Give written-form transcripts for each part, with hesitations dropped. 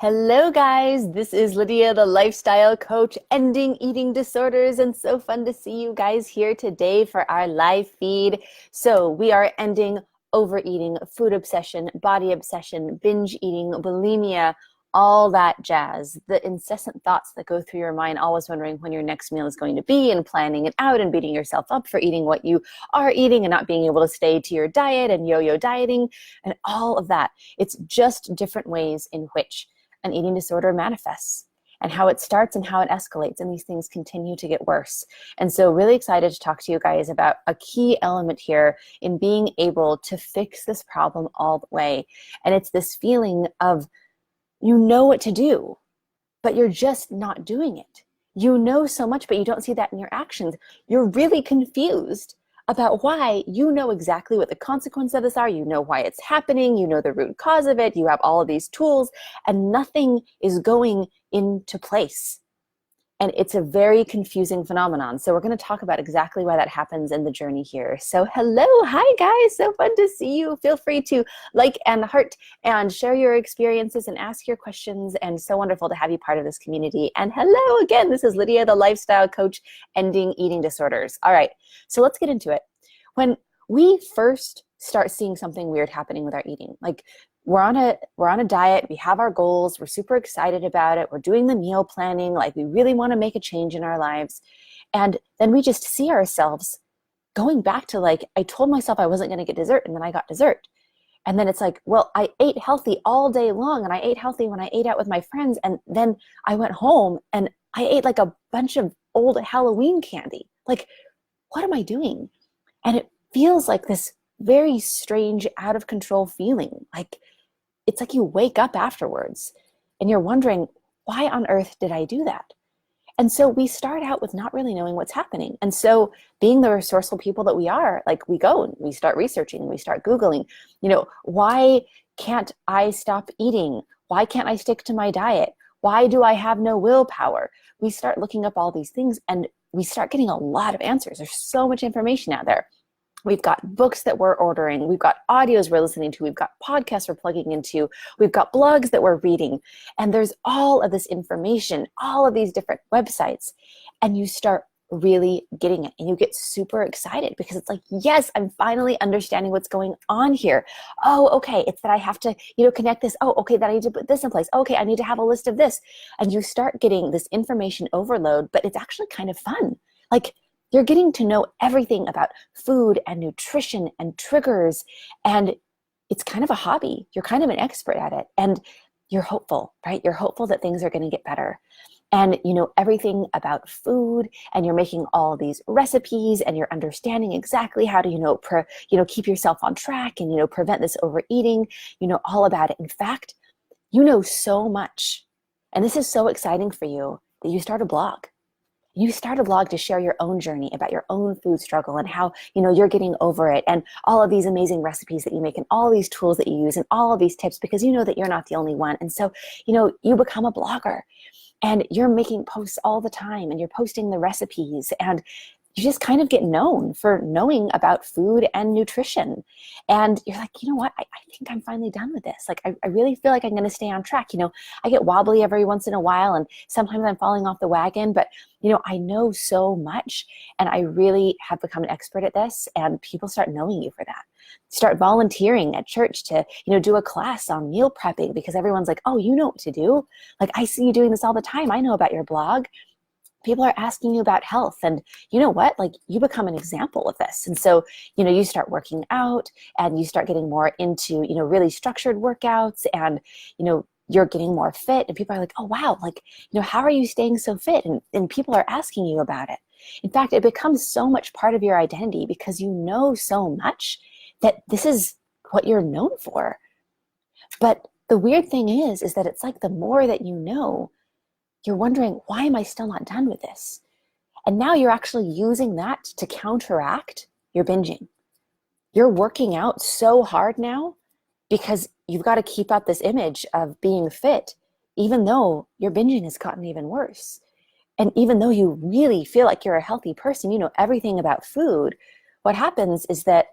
Hello, guys. This is Lydia, the lifestyle coach, ending eating disorders. And so fun to see you guys here today for our live feed. So we are ending overeating, food obsession, body obsession, binge eating, bulimia, all that jazz, the incessant thoughts that go through your mind, always wondering when your next meal is going to be and planning it out and beating yourself up for eating what you are eating and not being able to stay to your diet and yo-yo dieting and all of that. It's just different ways in which an eating disorder manifests and how it starts and how it escalates, and these things continue to get worse. And so really excited to talk to you guys about a key element here in being able to fix this problem all the way. And it's this feeling of you know what to do, but you're just not doing it. You know so much, but you don't see that in your actions. You're really confused about why. You know exactly what the consequences of this are. You know why it's happening. You know the root cause of it. You have all of these tools and nothing is going into place. And it's a very confusing phenomenon. So we're going to talk about exactly why that happens in the journey here. So hello, hi guys, so fun to see you. Feel free to like and heart and share your experiences and ask your questions. And so wonderful to have you part of this community. And hello again, this is Lydia, the lifestyle coach, ending eating disorders. All right, so let's get into it. When we first start seeing something weird happening with our eating, like we're on a diet, we have our goals, we're super excited about it, we're doing the meal planning, like we really want to make a change in our lives. And then we just see ourselves going back to like, I told myself I wasn't going to get dessert and then I got dessert. And then it's like, well, I ate healthy all day long and I ate healthy when I ate out with my friends. And then I went home and I ate like a bunch of old Halloween candy. Like, what am I doing? And it feels like this very strange, out of control feeling. Like, it's like you wake up afterwards and you're wondering, why on earth did I do that? And so we start out with not really knowing what's happening. And so being the resourceful people that we are, like we go and we start researching, we start Googling, why can't I stop eating? Why can't I stick to my diet? Why do I have no willpower? We start looking up all these things and we start getting a lot of answers. There's so much information out there. We've got books that we're ordering. We've got audios we're listening to. We've got podcasts we're plugging into. We've got blogs that we're reading. And there's all of this information, all of these different websites. And you start really getting it. And you get super excited because it's like, yes, I'm finally understanding what's going on here. Oh, okay. It's that I have to, connect this. Oh, okay. That I need to put this in place. Okay. I need to have a list of this. And you start getting this information overload, but it's actually kind of fun. Like, you're getting to know everything about food and nutrition and triggers, and it's kind of a hobby. You're kind of an expert at it, and you're hopeful, right? You're hopeful that things are going to get better. And you know everything about food, and you're making all these recipes, and you're understanding exactly how to, keep yourself on track and, prevent this overeating, all about it. In fact, you know so much, and this is so exciting for you that you start a blog. You start a blog to share your own journey about your own food struggle and how, you're getting over it, and all of these amazing recipes that you make and all these tools that you use and all of these tips, because you know that you're not the only one. And so, you become a blogger and you're making posts all the time and you're posting the recipes, and you just kind of get known for knowing about food and nutrition. And you're like, you know what? I think I'm finally done with this. Like, I really feel like I'm going to stay on track. I get wobbly every once in a while, and sometimes I'm falling off the wagon, but I know so much, and I really have become an expert at this, and people start knowing you for that. Start volunteering at church to, do a class on meal prepping, because everyone's like, oh, you know what to do. Like, I see you doing this all the time. I know about your blog. People are asking you about health, and you know what? Like, you become an example of this. And so, you start working out and you start getting more into, really structured workouts, and, you're getting more fit, and people are like, oh, wow, like, how are you staying so fit? And people are asking you about it. In fact, it becomes so much part of your identity because you know so much that this is what you're known for. But the weird thing is that it's like the more that you know, you're wondering, why am I still not done with this? And now you're actually using that to counteract your binging. You're working out so hard now because you've got to keep up this image of being fit, even though your binging has gotten even worse. And even though you really feel like you're a healthy person, you know everything about food, what happens is that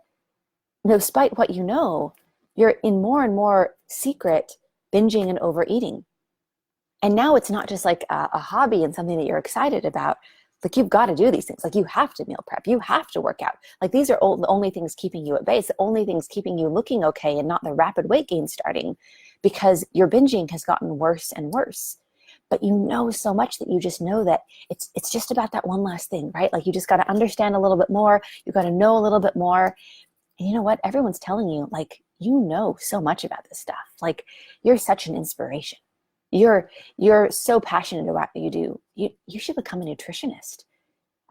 despite what you know, you're in more and more secret binging and overeating. And now it's not just like a hobby and something that you're excited about. Like, you've got to do these things. Like, you have to meal prep. You have to work out. Like, these are the only things keeping you at bay. It's the only things keeping you looking okay and not the rapid weight gain starting, because your binging has gotten worse and worse. But you know so much that you just know that it's just about that one last thing, right? Like, you just got to understand a little bit more. You got to know a little bit more. And you know what? Everyone's telling you, like, you know so much about this stuff. Like, you're such an inspiration. You're so passionate about what you do. You should become a nutritionist.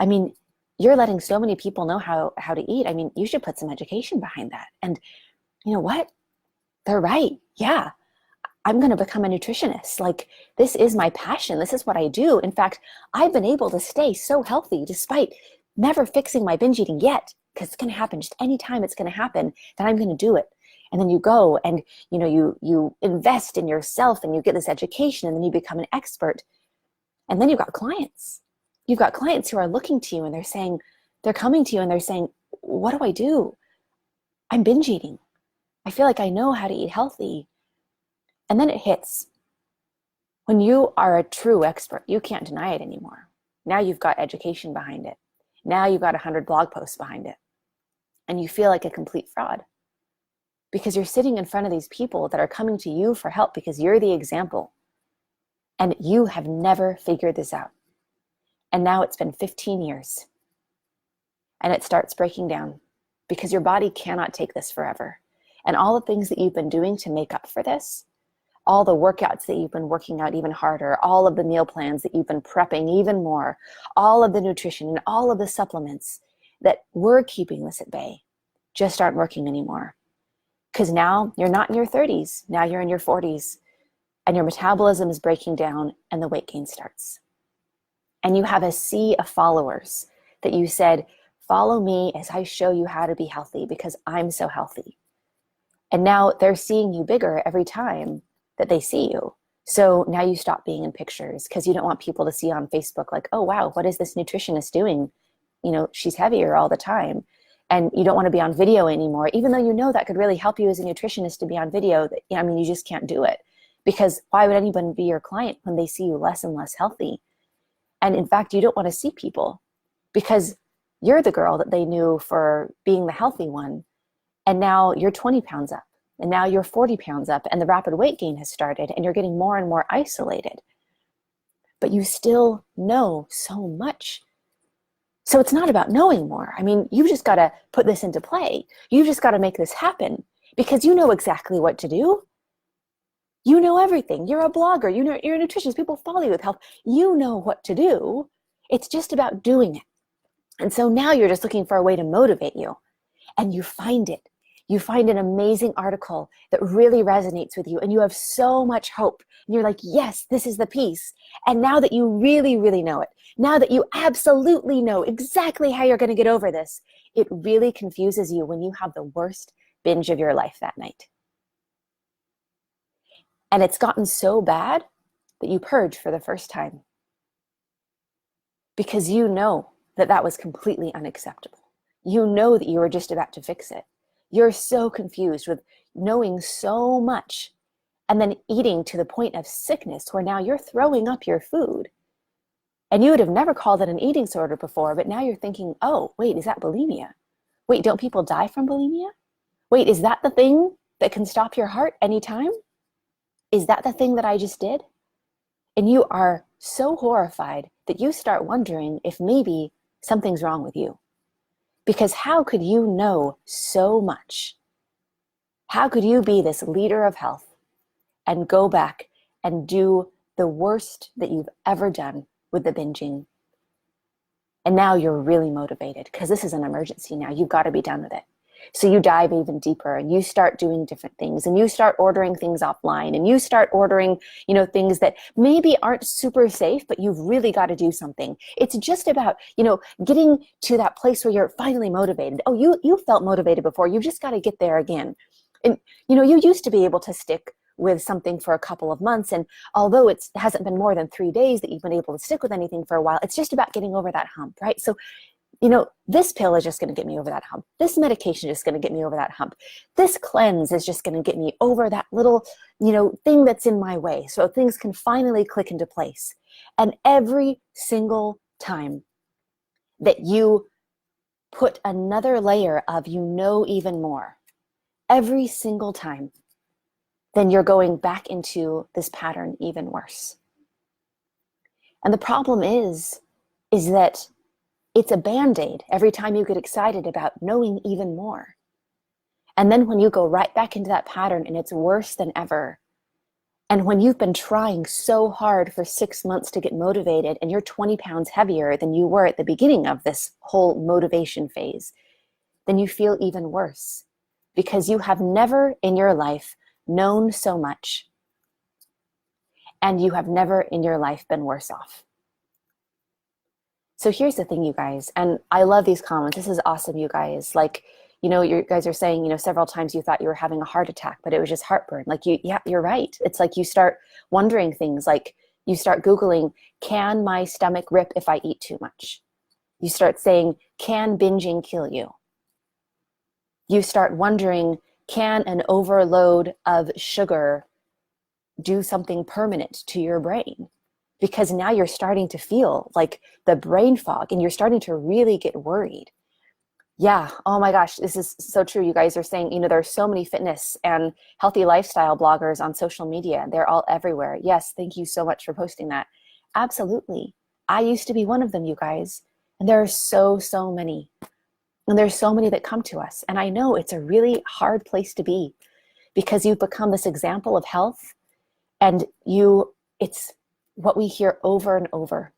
I mean, you're letting so many people know how to eat. I mean, you should put some education behind that. And you know what? They're right. Yeah, I'm going to become a nutritionist. Like, this is my passion. This is what I do. In fact, I've been able to stay so healthy despite never fixing my binge eating yet, because it's going to happen. Just anytime it's going to happen, then I'm going to do it. And then you go and, you know, you invest in yourself and you get this education and then you become an expert. And then you've got clients. You've got clients who are looking to you and they're coming to you and they're saying, what do I do? I'm binge eating. I feel like I know how to eat healthy. And then it hits. When you are a true expert, you can't deny it anymore. Now you've got education behind it. Now you've got 100 blog posts behind it. And you feel like a complete fraud, because you're sitting in front of these people that are coming to you for help because you're the example. And you have never figured this out. And now it's been 15 years. And it starts breaking down because your body cannot take this forever. And all the things that you've been doing to make up for this, all the workouts that you've been working out even harder, all of the meal plans that you've been prepping even more, all of the nutrition and all of the supplements that were keeping this at bay just aren't working anymore. Because now you're not in your 30s, now you're in your 40s, and your metabolism is breaking down and the weight gain starts. And you have a sea of followers that you said, follow me as I show you how to be healthy because I'm so healthy. And now they're seeing you bigger every time that they see you. So now you stop being in pictures because you don't want people to see on Facebook like, oh, wow, what is this nutritionist doing? You know, she's heavier all the time. And you don't want to be on video anymore, even though you know that could really help you as a nutritionist to be on video. I mean, you just can't do it, because why would anyone be your client when they see you less and less healthy? And in fact, you don't want to see people because you're the girl that they knew for being the healthy one. And now you're 20 pounds up, and now you're 40 pounds up, and the rapid weight gain has started, and you're getting more and more isolated. But you still know so much. So it's not about knowing more. I mean, you've just got to put this into play. You've just got to make this happen because you know exactly what to do. You know everything. You're a blogger. You know, you're a nutritionist. People follow you with health. You know what to do. It's just about doing it. And so now you're just looking for a way to motivate you, and you find it. You find an amazing article that really resonates with you, and you have so much hope. And you're like, yes, this is the piece. And now that you really, really know it, now that you absolutely know exactly how you're going to get over this, it really confuses you when you have the worst binge of your life that night. And it's gotten so bad that you purge for the first time because you know that that was completely unacceptable. You know that you were just about to fix it. You're so confused with knowing so much and then eating to the point of sickness where now you're throwing up your food. And you would have never called it an eating disorder before, but now you're thinking, oh, wait, is that bulimia? Wait, don't people die from bulimia? Wait, is that the thing that can stop your heart anytime? Is that the thing that I just did? And you are so horrified that you start wondering if maybe something's wrong with you. Because how could you know so much? How could you be this leader of health and go back and do the worst that you've ever done with the binging? And now you're really motivated because this is an emergency now. You've got to be done with it. So you dive even deeper and you start doing different things and you start ordering things offline and you start ordering, things that maybe aren't super safe, but you've really got to do something. It's just about, getting to that place where you're finally motivated. Oh, you felt motivated before. You've just got to get there again. And, you used to be able to stick with something for a couple of months. And although it hasn't been more than 3 days that you've been able to stick with anything for a while, it's just about getting over that hump, right? So this pill is just going to get me over that hump. This medication is just going to get me over that hump. This cleanse is just going to get me over that little, thing that's in my way so things can finally click into place. And every single time that you put another layer of even more, every single time, then you're going back into this pattern even worse. And the problem is that it's a bandaid every time you get excited about knowing even more. And then when you go right back into that pattern and it's worse than ever, and when you've been trying so hard for 6 months to get motivated and you're 20 pounds heavier than you were at the beginning of this whole motivation phase, then you feel even worse because you have never in your life known so much, and you have never in your life been worse off. So here's the thing, you guys, and I love these comments. This is awesome, you guys. Like, you guys are saying, several times you thought you were having a heart attack, but it was just heartburn. Like, yeah, you're right. It's like you start wondering things, like you start Googling, can my stomach rip if I eat too much? You start saying, can binging kill you? You start wondering, can an overload of sugar do something permanent to your brain? Because now you're starting to feel like the brain fog and you're starting to really get worried. Yeah, oh my gosh, this is so true. You guys are saying, there are so many fitness and healthy lifestyle bloggers on social media. They're all everywhere. Yes, thank you so much for posting that. Absolutely. I used to be one of them, you guys. And there are so many. And there's so many that come to us. And I know it's a really hard place to be because you've become this example of health, and it's what we hear over and over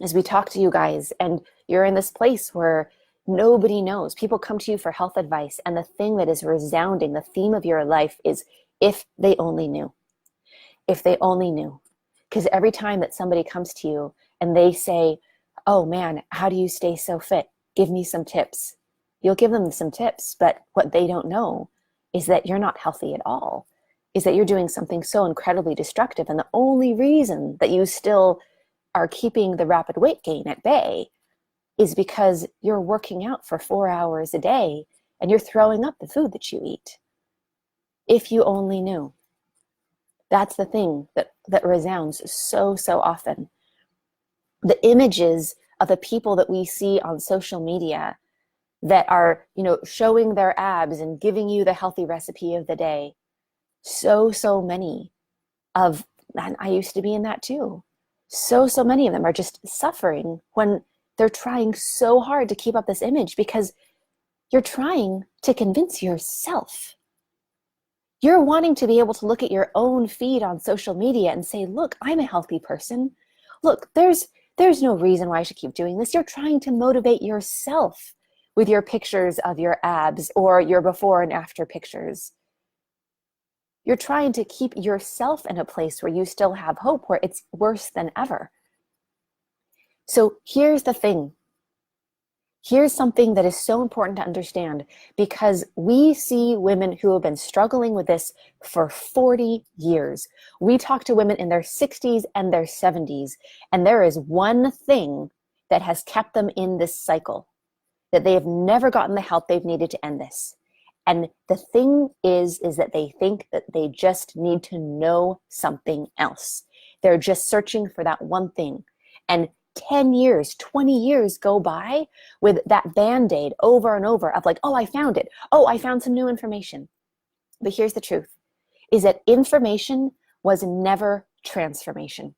as we talk to you guys, and you're in this place where nobody knows. People come to you for health advice, and the thing that is resounding, the theme of your life is, if they only knew. If they only knew. Because every time that somebody comes to you and they say, oh man, how do you stay so fit? Give me some tips. You'll give them some tips, but what they don't know is that you're not healthy at all, is that you're doing something so incredibly destructive. And the only reason that you still are keeping the rapid weight gain at bay is because you're working out for 4 hours a day and you're throwing up the food that you eat. If you only knew. That's the thing that resounds so often. The images of the people that we see on social media that are, showing their abs and giving you the healthy recipe of the day. So many of, and I used to be in that too. So many of them are just suffering when they're trying so hard to keep up this image because you're trying to convince yourself. You're wanting to be able to look at your own feed on social media and say, look, I'm a healthy person. Look, there's no reason why I should keep doing this. You're trying to motivate yourself with your pictures of your abs or your before and after pictures. You're trying to keep yourself in a place where you still have hope, where it's worse than ever. So here's the thing. Here's something that is so important to understand, because we see women who have been struggling with this for 40 years. We talk to women in their 60s and their 70s, and there is one thing that has kept them in this cycle, that they have never gotten the help they've needed to end this. And the thing is that they think that they just need to know something else. They're just searching for that one thing. And 10 years, 20 years go by with that Band-Aid over and over of like, oh, I found it. Oh, I found some new information. But here's the truth, is that information was never transformation.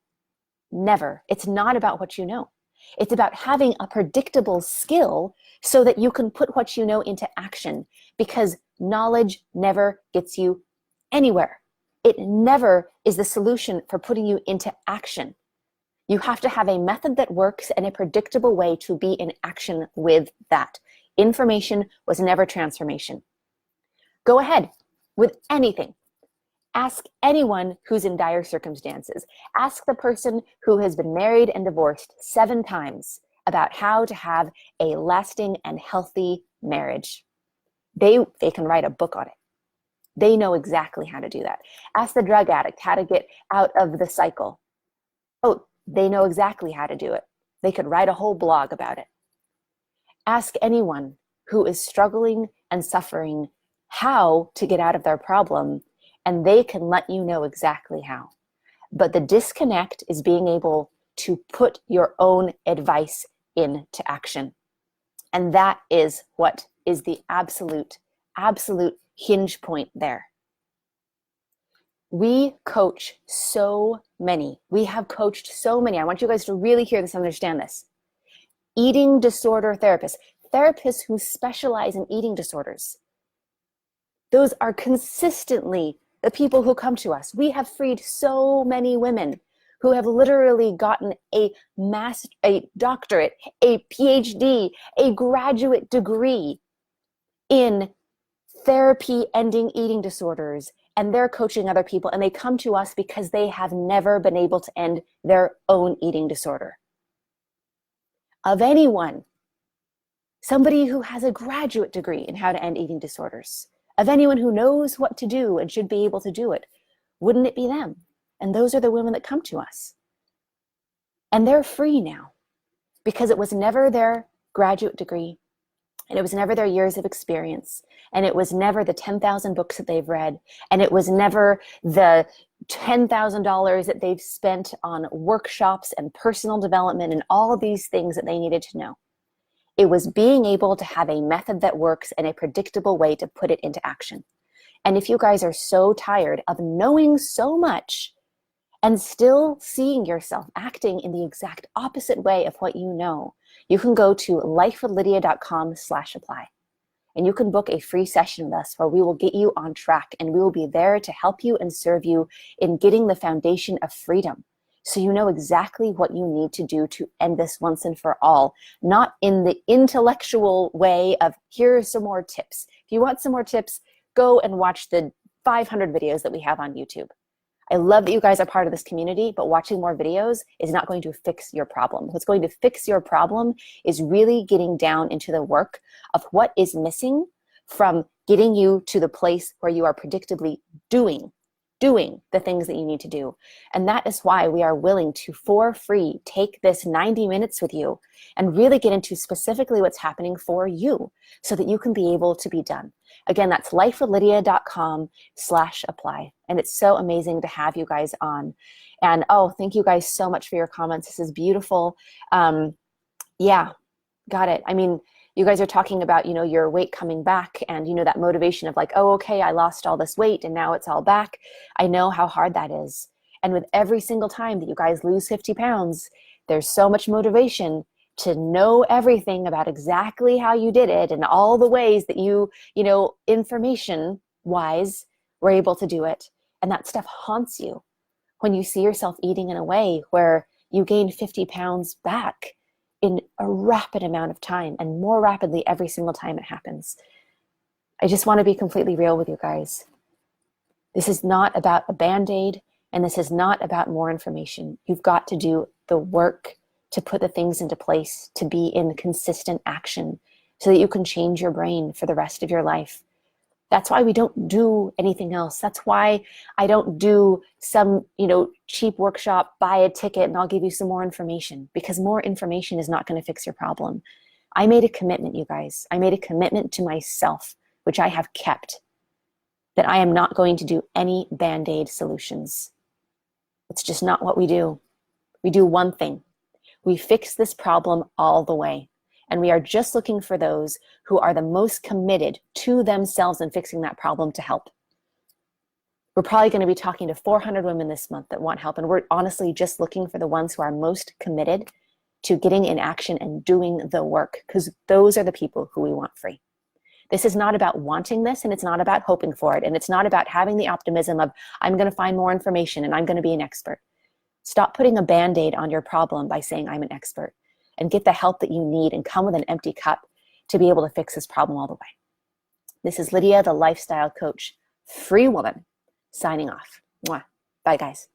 Never. It's not about what you know. It's about having a predictable skill so that you can put what you know into action, because knowledge never gets you anywhere. It never is the solution for putting you into action. You have to have a method that works and a predictable way to be in action with that. Information was never transformation. Go ahead with anything. Ask anyone who's in dire circumstances. Ask the person who has been married and divorced 7 times about how to have a lasting and healthy marriage. They can write a book on it. They know exactly how to do that. Ask the drug addict how to get out of the cycle. Oh, they know exactly how to do it. They could write a whole blog about it. Ask anyone who is struggling and suffering how to get out of their problem, and they can let you know exactly how. But the disconnect is being able to put your own advice into action. And that is what is the absolute hinge point there. We coach so many. We have coached so many. I want you guys to really hear this and understand this. Eating disorder therapists who specialize in eating disorders. Those are consistently the people who come to us. We have freed so many women who have literally gotten a doctorate, a PhD, a graduate degree in therapy ending eating disorders, and they're coaching other people, and they come to us because they have never been able to end their own eating disorder. Of anyone, somebody who has a graduate degree in how to end eating disorders, of anyone who knows what to do and should be able to do it, wouldn't it be them? And those are the women that come to us. And they're free now because it was never their graduate degree, and it was never their years of experience, and it was never the 10,000 books that they've read, and it was never the $10,000 that they've spent on workshops and personal development and all of these things that they needed to know. It was being able to have a method that works and a predictable way to put it into action. And if you guys are so tired of knowing so much and still seeing yourself acting in the exact opposite way of what you know, you can go to lifewithlydia.com/apply. And you can book a free session with us where we will get you on track, and we will be there to help you and serve you in getting the foundation of freedom. So you know exactly what you need to do to end this once and for all, not in the intellectual way of here are some more tips. If you want some more tips, go and watch the 500 videos that we have on YouTube. I love that you guys are part of this community, but watching more videos is not going to fix your problem. What's going to fix your problem is really getting down into the work of what is missing from getting you to the place where you are predictably doing the things that you need to do. And that is why we are willing to, for free, take this 90 minutes with you and really get into specifically what's happening for you so that you can be able to be done. Again, that's lifewithlydia.com/apply. And it's so amazing to have you guys on. And oh, thank you guys so much for your comments. This is beautiful. Yeah, got it. I mean, you guys are talking about, your weight coming back and, that motivation of like, oh, okay, I lost all this weight and now it's all back. I know how hard that is. And with every single time that you guys lose 50 pounds, there's so much motivation to know everything about exactly how you did it and all the ways that you information wise were able to do it. And that stuff haunts you when you see yourself eating in a way where you gain 50 pounds back in a rapid amount of time, and more rapidly every single time it happens. I just want to be completely real with you guys. This is not about a Band-Aid, and this is not about more information. You've got to do the work to put the things into place, to be in consistent action so that you can change your brain for the rest of your life. That's why we don't do anything else. That's why I don't do some, cheap workshop, buy a ticket and I'll give you some more information, because more information is not going to fix your problem. I made a commitment, you guys. I made a commitment to myself, which I have kept, that I am not going to do any Band-Aid solutions. It's just not what we do. We do one thing. We fix this problem all the way. And we are just looking for those who are the most committed to themselves and fixing that problem to help. We're probably going to be talking to 400 women this month that want help. And we're honestly just looking for the ones who are most committed to getting in action and doing the work, because those are the people who we want free. This is not about wanting this, and it's not about hoping for it. And it's not about having the optimism of, I'm going to find more information and I'm going to be an expert. Stop putting a Band-Aid on your problem by saying I'm an expert, and get the help that you need and come with an empty cup to be able to fix this problem all the way. This is Lydia, the lifestyle coach, free woman, signing off. Mwah. Bye, guys.